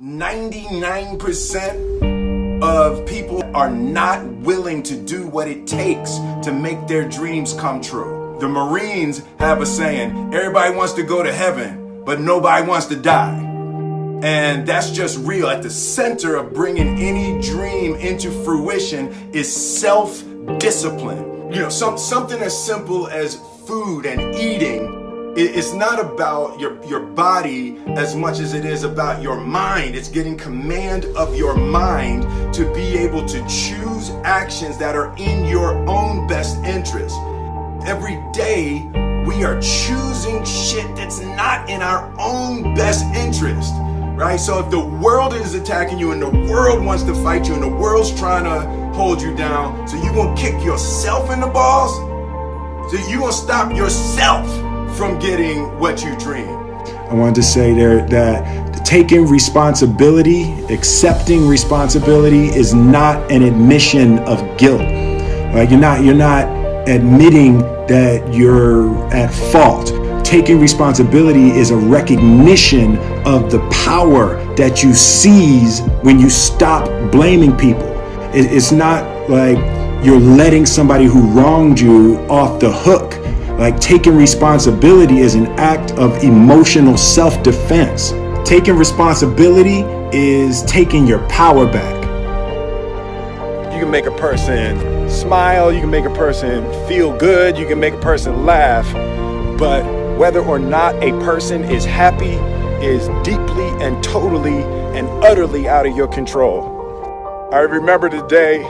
99% of people are not willing to do what it takes to make their dreams come true. The Marines have a saying, everybody wants to go to heaven, but nobody wants to die. And that's just real. At the center of bringing any dream into fruition is self-discipline. You know, something as simple as food and eating. It's not about your body as much as it is about your mind. It's getting command of your mind to be able to choose actions that are in your own best interest. Every day, we are choosing shit that's not in our own best interest, right? So if the world is attacking you and the world wants to fight you and the world's trying to hold you down, so you're gonna kick yourself in the balls? So you're gonna stop yourself from getting what you dream. I wanted to say there that taking responsibility, accepting responsibility is not an admission of guilt. Like you're not admitting that you're at fault. Taking responsibility is a recognition of the power that you seize when you stop blaming people. It's not like you're letting somebody who wronged you off the hook. Like taking responsibility is an act of emotional self-defense. Taking responsibility is taking your power back. You can make a person smile, you can make a person feel good, you can make a person laugh, but whether or not a person is happy is deeply and totally and utterly out of your control. I remember the day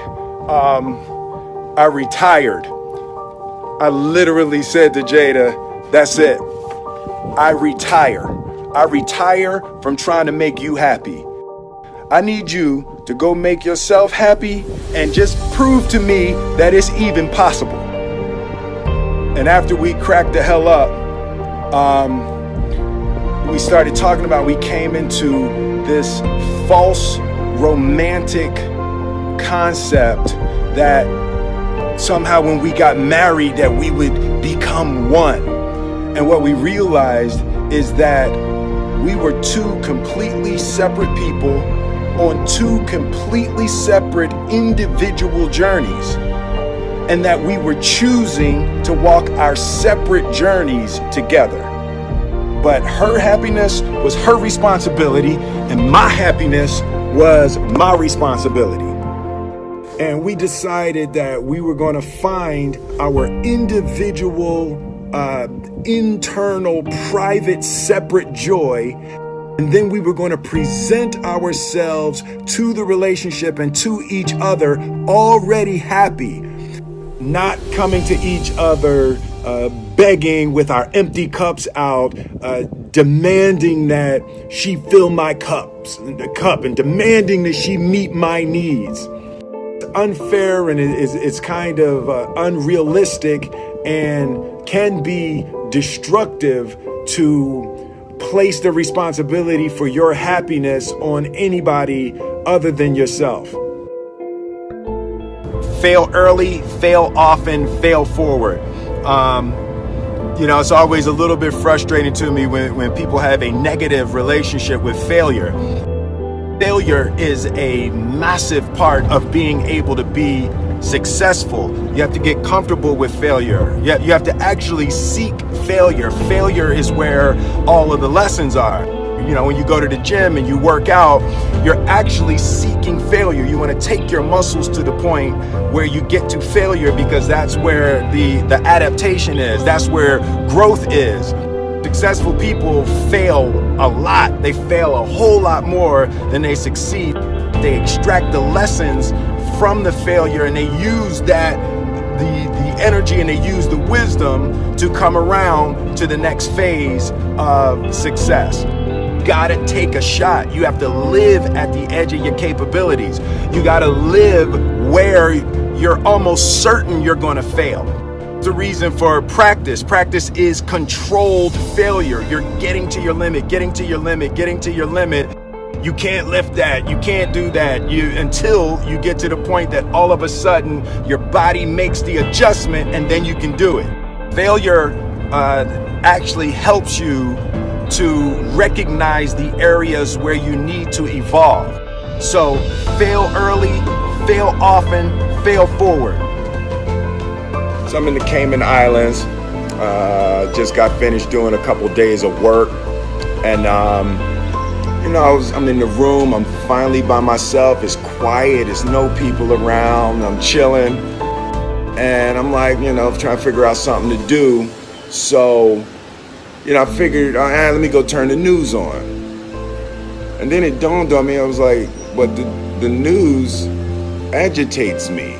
I retired. I literally said to Jada, that's it. I retire. I retire from trying to make you happy. I need you to go make yourself happy and just prove to me that it's even possible. And after we cracked the hell up, we started talking about, we came into this false romantic concept that somehow when we got married that we would become one. And what we realized is that we were two completely separate people on two completely separate individual journeys, and that we were choosing to walk our separate journeys together. But her happiness was her responsibility and my happiness was my responsibility. And we decided that we were going to find our individual, internal, private, separate joy. And then we were going to present ourselves to the relationship and to each other already happy, not coming to each other begging with our empty cups out, demanding that she fill my cup and demanding that she meet my needs. Unfair, and it's kind of unrealistic and can be destructive to place the responsibility for your happiness on anybody other than yourself. Fail early, fail often, fail forward. It's always a little bit frustrating to me when people have a negative relationship with failure. Failure is a massive part of being able to be successful. You have to get comfortable with failure. You have to actually seek failure. Failure is where all of the lessons are. When you go to the gym and you work out, you're actually seeking failure. You want to take your muscles to the point where you get to failure, because that's where the adaptation is. That's where growth is. Successful people fail a lot. They fail a whole lot more than they succeed. They extract the lessons from the failure and they use that, the energy, and they use the wisdom to come around to the next phase of success. You gotta take a shot. You have to live at the edge of your capabilities. You gotta live where you're almost certain you're gonna fail. The reason for practice. Practice is controlled failure. You're getting to your limit, getting to your limit, getting to your limit. You can't lift that. You can't do that. Until you get to the point that all of a sudden your body makes the adjustment and then you can do it. Failure actually helps you to recognize the areas where you need to evolve. So fail early, fail often, fail forward. So I'm in the Cayman Islands. Just got finished doing a couple days of work, and I'm in the room. I'm finally by myself. It's quiet. There's no people around. I'm chilling, and I'm like, trying to figure out something to do. So, I figured, let me go turn the news on. And then it dawned on me. I was like, but the news agitates me.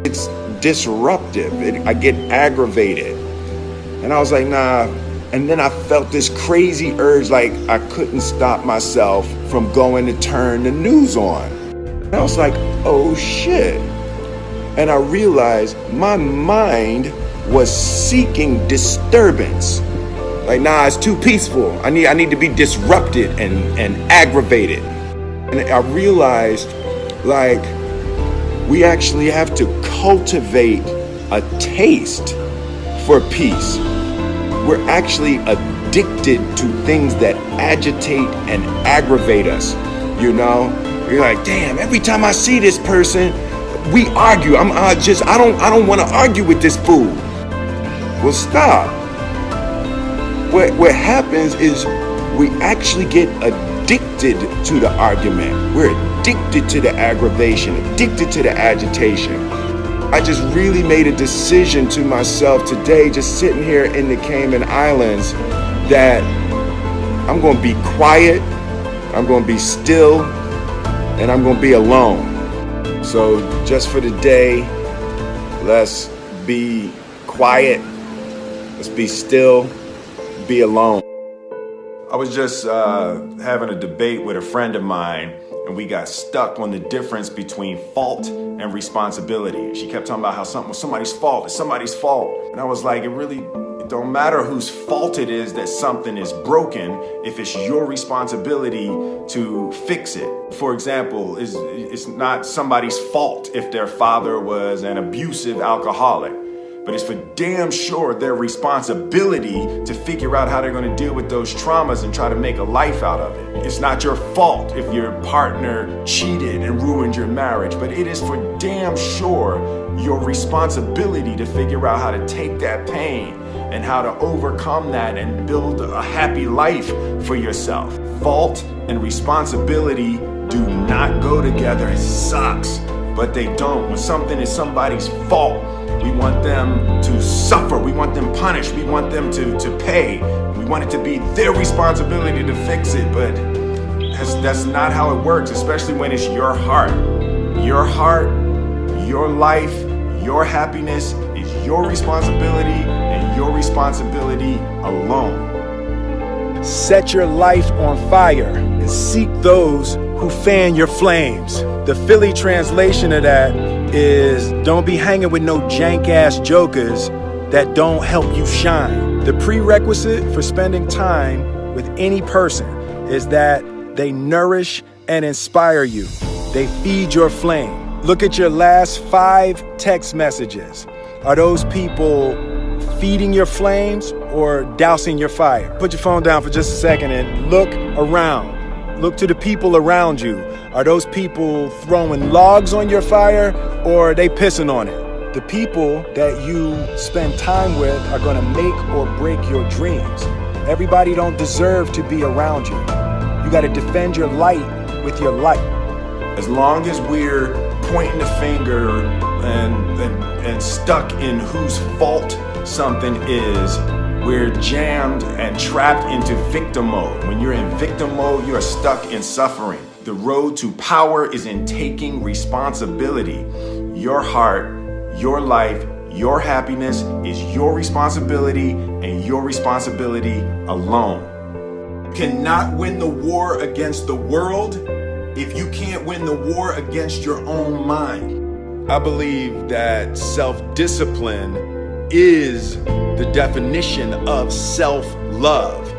It's disruptive. I get aggravated. And I was like, nah. And then I felt this crazy urge, like I couldn't stop myself from going to turn the news on. And I was like, oh shit. And I realized my mind was seeking disturbance. Like, nah, it's too peaceful. I need to be disrupted and aggravated. And I realized, like, we actually have to cultivate a taste for peace. We're actually addicted to things that agitate and aggravate us. You're like, damn, every time I see this person, we argue. I don't want to argue with this fool. Well, stop. What happens is we actually get addicted to the argument. We're addicted to the aggravation, addicted to the agitation. I just really made a decision to myself today, just sitting here in the Cayman Islands, that I'm going to be quiet, I'm going to be still, and I'm going to be alone. So just for the day, let's be quiet, let's be still, be alone. I was just having a debate with a friend of mine, and we got stuck on the difference between fault and responsibility. She kept talking about how something was somebody's fault, it's somebody's fault. And I was like, it don't matter whose fault it is that something is broken if it's your responsibility to fix it. For example, it's not somebody's fault if their father was an abusive alcoholic, but it's for damn sure their responsibility to figure out how they're going to deal with those traumas and try to make a life out of it. It's not your fault if your partner cheated and ruined your marriage, but it is for damn sure your responsibility to figure out how to take that pain and how to overcome that and build a happy life for yourself. Fault and responsibility do not go together. It sucks, but they don't. When something is somebody's fault, we want them to suffer. We want them punished. We want them to pay. We want it to be their responsibility to fix it, but that's not how it works, especially when it's your heart. Your heart, your life, your happiness is your responsibility and your responsibility alone. Set your life on fire and seek those who fan your flames. The Philly translation of that is, don't be hanging with no jank-ass jokers that don't help you shine. The prerequisite for spending time with any person is that they nourish and inspire you. They feed your flame. Look at your last 5 text messages. Are those people feeding your flames or dousing your fire? Put your phone down for just a second and look around. Look to the people around you. Are those people throwing logs on your fire or are they pissing on it? The people that you spend time with are going to make or break your dreams. Everybody don't deserve to be around you. You got to defend your light with your light. As long as we're pointing the finger and stuck in whose fault something is, we're jammed and trapped into victim mode. When you're in victim mode, you are stuck in suffering. The road to power is in taking responsibility. Your heart, your life, your happiness is your responsibility and your responsibility alone. You cannot win the war against the world if you can't win the war against your own mind. I believe that self-discipline is the definition of self-love.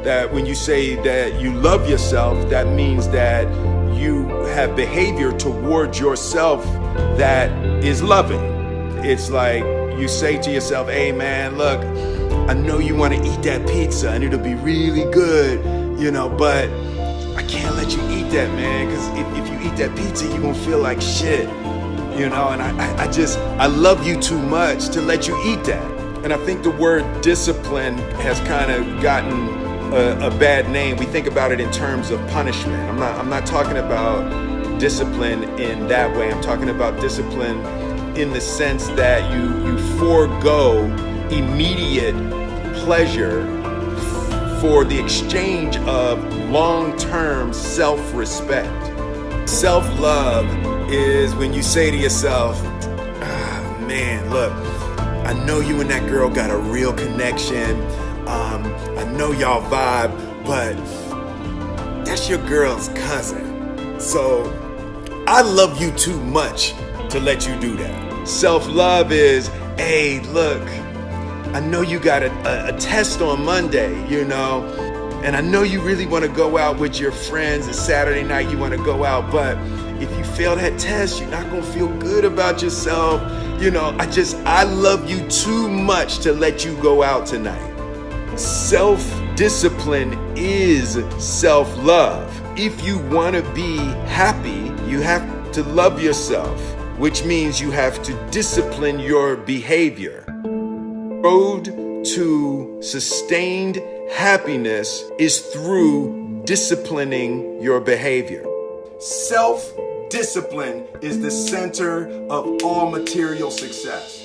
That when you say that you love yourself, that means that you have behavior towards yourself that is loving. It's like you say to yourself, hey man, look, I know you want to eat that pizza and it'll be really good, but I can't let you eat that, man, because if you eat that pizza, you're going to feel like shit, and I love you too much to let you eat that. And I think the word discipline has kind of gotten a bad name. We think about it in terms of punishment. I'm not talking about discipline in that way. I'm talking about discipline in the sense that you forego immediate pleasure for the exchange of long-term self-respect. Self-love is when you say to yourself, man, look, I know you and that girl got a real connection. I know y'all vibe, but that's your girl's cousin. So I love you too much to let you do that. Self-love is, hey, look, I know you got a test on Monday, and I know you really want to go out with your friends. It's Saturday night, you want to go out, but if you fail that test, you're not going to feel good about yourself. I love you too much to let you go out tonight. Self-discipline is self-love. If you want to be happy, you have to love yourself, which means you have to discipline your behavior. Road to sustained happiness is through disciplining your behavior. Self-discipline is the center of all material success.